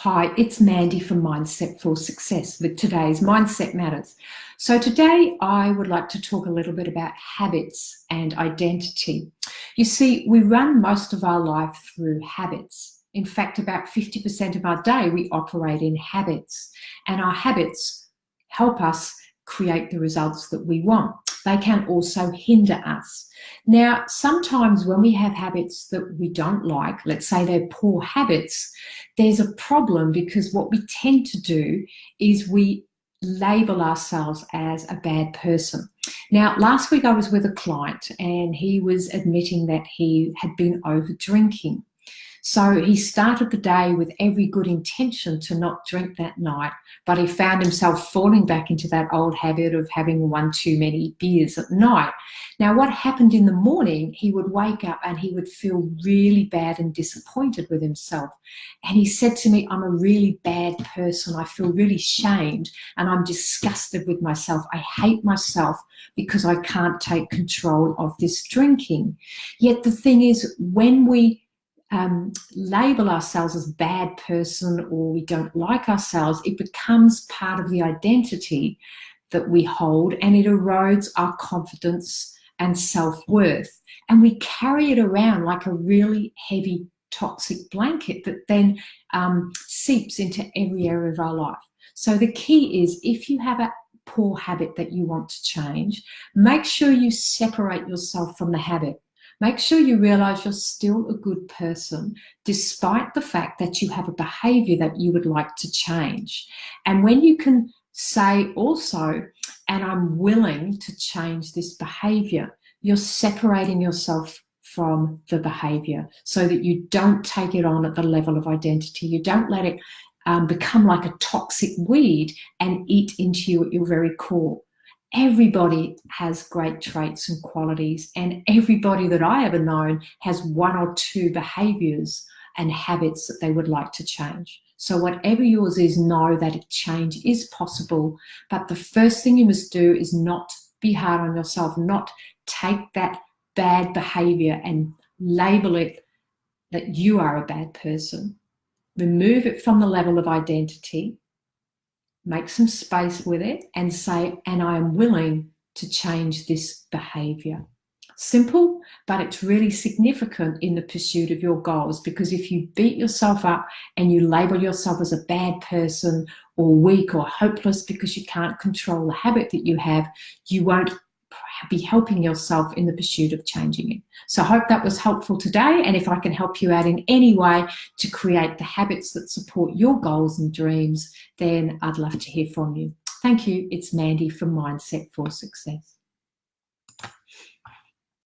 Hi, it's Mandy from Mindset for Success with today's Mindset Matters. So today I would like to talk a little bit about habits and identity. You see, we run most of our life through habits. In fact, about 50% of our day we operate in habits, and our habits help us create the results that we want. They can also hinder us. Now, sometimes when we have habits that we don't like, let's say they're poor habits, there's a problem because what we tend to do is we label ourselves as a bad person. Now, last week I was with a client and he was admitting that he had been over drinking. So he started the day with every good intention to not drink that night, but he found himself falling back into that old habit of having one too many beers at night. Now, what happened in the morning, he would wake up and he would feel really bad and disappointed with himself. And he said to me, I'm a really bad person. I feel really shamed and I'm disgusted with myself. I hate myself because I can't take control of this drinking. Yet the thing is, when we label ourselves as a bad person or we don't like ourselves, it becomes part of the identity that we hold and it erodes our confidence and self-worth. And we carry it around like a really heavy toxic blanket that then seeps into every area of our life. So the key is, if you have a poor habit that you want to change, make sure you separate yourself from the habit. Make sure you realize you're still a good person, despite the fact that you have a behavior that you would like to change. And when you can say also, and I'm willing to change this behavior, you're separating yourself from the behavior so that you don't take it on at the level of identity. You don't let it become like a toxic weed and eat into you at your very core. Everybody has great traits and qualities, and everybody that I ever known has one or two behaviors and habits that they would like to change. So whatever yours is, know that a change is possible. But the first thing you must do is not be hard on yourself, not take that bad behavior and label it that you are a bad person. Remove it from the level of identity. Make some space with it and say, and I am willing to change this behavior. Simple, but it's really significant in the pursuit of your goals, because if you beat yourself up and you label yourself as a bad person or weak or hopeless because you can't control the habit that you have, you won't be helping yourself in the pursuit of changing it. So I hope that was helpful today, and if I can help you out in any way to create the habits that support your goals and dreams, then I'd love to hear from you. Thank you. It's Mandy from Mindset for Success.